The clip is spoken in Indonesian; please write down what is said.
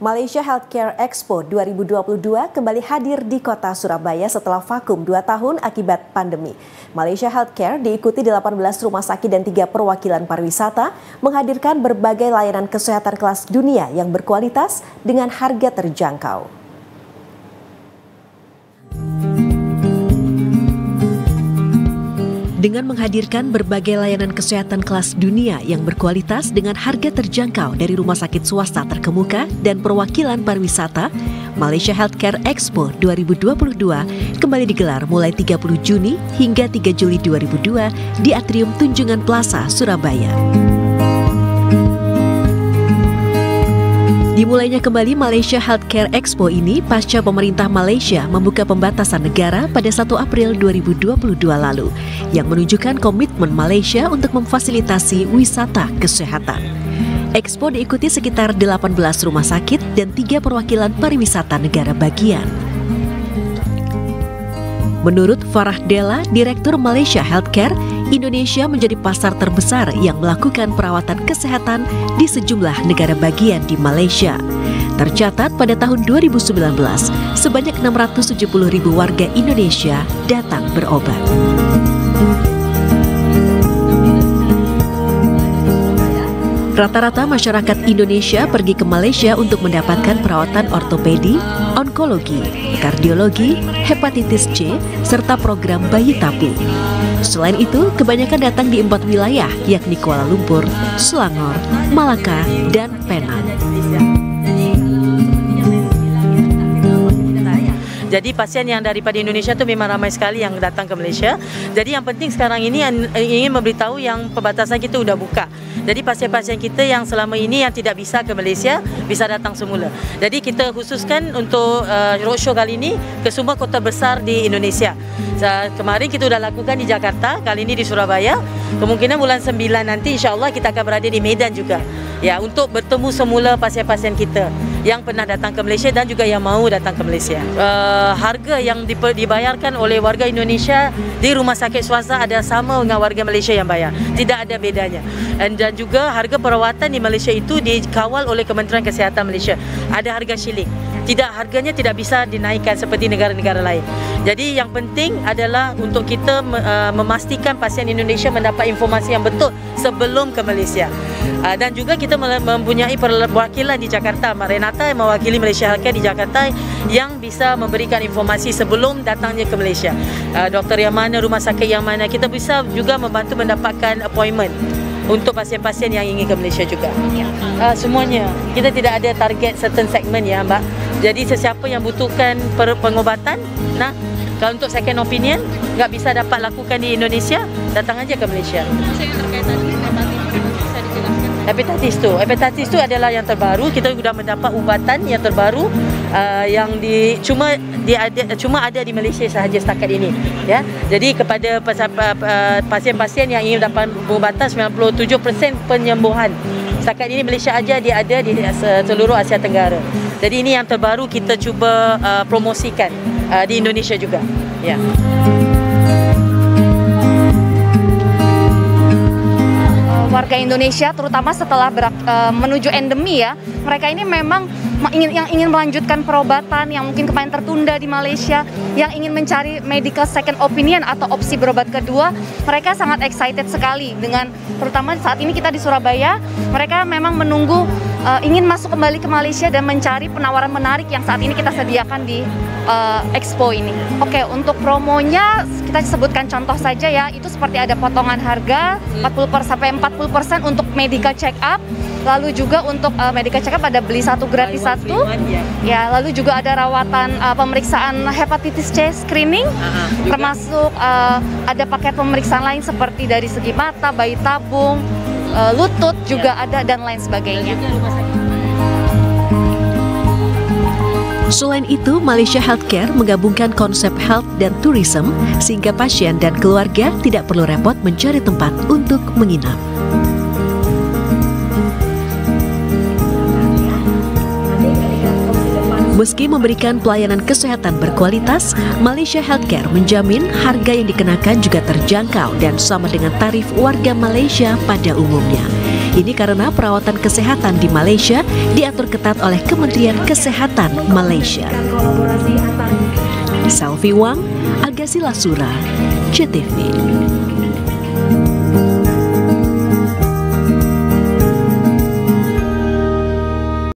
Malaysia Healthcare Expo 2022 kembali hadir di kota Surabaya setelah vakum 2 tahun akibat pandemi. Malaysia Healthcare diikuti 18 rumah sakit dan 3 perwakilan pariwisata menghadirkan berbagai layanan kesehatan kelas dunia yang berkualitas dengan harga terjangkau. Dengan menghadirkan berbagai layanan kesehatan kelas dunia yang berkualitas dengan harga terjangkau dari rumah sakit swasta terkemuka dan perwakilan pariwisata, Malaysia Healthcare Expo 2022 kembali digelar mulai 30 Juni hingga 3 Juli 2002 di Atrium Tunjungan Plaza, Surabaya. Dimulainya kembali Malaysia Healthcare Expo ini pasca pemerintah Malaysia membuka pembatasan negara pada 1 April 2022 lalu yang menunjukkan komitmen Malaysia untuk memfasilitasi wisata kesehatan. Expo diikuti sekitar 18 rumah sakit dan 3 perwakilan pariwisata negara bagian. Menurut Farah Della, Direktur Malaysia Healthcare, Indonesia menjadi pasar terbesar yang melakukan perawatan kesehatan di sejumlah negara bagian di Malaysia. Tercatat pada tahun 2019, sebanyak 670.000 warga Indonesia datang berobat. Rata-rata masyarakat Indonesia pergi ke Malaysia untuk mendapatkan perawatan ortopedi, onkologi, kardiologi, hepatitis C, serta program bayi tabung. Selain itu, kebanyakan datang di 4 wilayah, yakni Kuala Lumpur, Selangor, Malaka, dan Penang. Jadi pasien yang daripada Indonesia itu memang ramai sekali yang datang ke Malaysia. Jadi yang penting sekarang ini ingin memberitahu yang pembatasan kita sudah buka. Jadi pasien-pasien kita yang selama ini yang tidak bisa ke Malaysia bisa datang semula. Jadi kita khususkan untuk roadshow kali ini ke semua kota besar di Indonesia. Kemarin kita sudah lakukan di Jakarta, kali ini di Surabaya. Kemungkinan bulan 9 nanti insya-Allah kita akan berada di Medan juga. Ya, untuk bertemu semula pasien-pasien kita yang pernah datang ke Malaysia dan juga yang mahu datang ke Malaysia. Harga yang dibayarkan oleh warga Indonesia di rumah sakit swasta ada sama dengan warga Malaysia yang bayar. Tidak ada bedanya. Dan juga harga perawatan di Malaysia itu dikawal oleh Kementerian Kesihatan Malaysia. Ada harga shilling. Harganya tidak bisa dinaikkan seperti negara-negara lain. Jadi yang penting adalah untuk kita memastikan pasien Indonesia mendapat informasi yang betul sebelum ke Malaysia. Dan juga kita mempunyai perwakilan di Jakarta, Mak Renata yang mewakili Malaysia Healthcare di Jakarta yang bisa memberikan informasi sebelum datangnya ke Malaysia. Doktor yang mana, rumah sakit yang mana, kita bisa juga membantu mendapatkan appointment untuk pasien-pasien yang ingin ke Malaysia juga. Semuanya, kita tidak ada target certain segment ya Mbak. Jadi sesiapa yang butuhkan pengobatan, kalau untuk second opinion nggak bisa dapat lakukan di Indonesia, datang aja ke Malaysia. Hepatitis itu adalah yang terbaru. Kita sudah mendapat ubatan yang terbaru cuma ada di Malaysia sahaja setakat ini. Ya, jadi kepada pasien-pasien yang ingin dapat pengobatan 97% penyembuhan. Setakat ini Malaysia aja dia ada di seluruh Asia Tenggara. Jadi ini yang terbaru kita cuba promosikan di Indonesia juga. Ya. Warga Indonesia terutama setelah menuju endemi ya, mereka ini memang ingin melanjutkan perobatan yang mungkin kemarin tertunda di Malaysia, yang ingin mencari medical second opinion atau opsi berobat kedua. Mereka sangat excited sekali dengan, terutama saat ini kita di Surabaya, mereka memang menunggu ingin masuk kembali ke Malaysia dan mencari penawaran menarik yang saat ini kita sediakan di Expo ini. Oke, untuk promonya kita sebutkan contoh saja ya, itu seperti ada potongan harga 40% untuk medical check up, lalu juga untuk medical check up ada beli satu gratis satu, ya, lalu juga ada rawatan pemeriksaan hepatitis C screening, termasuk ada paket pemeriksaan lain seperti dari segi mata, bayi tabung, lutut juga ada dan lain sebagainya. Selain itu, Malaysia Healthcare menggabungkan konsep health dan tourism sehingga pasien dan keluarga tidak perlu repot mencari tempat untuk menginap. Meski memberikan pelayanan kesehatan berkualitas, Malaysia Healthcare menjamin harga yang dikenakan juga terjangkau dan sama dengan tarif warga Malaysia pada umumnya. Ini karena perawatan kesehatan di Malaysia diatur ketat oleh Kementerian Kesehatan Malaysia. Selvi Wang, Agassi Lasura, JTV.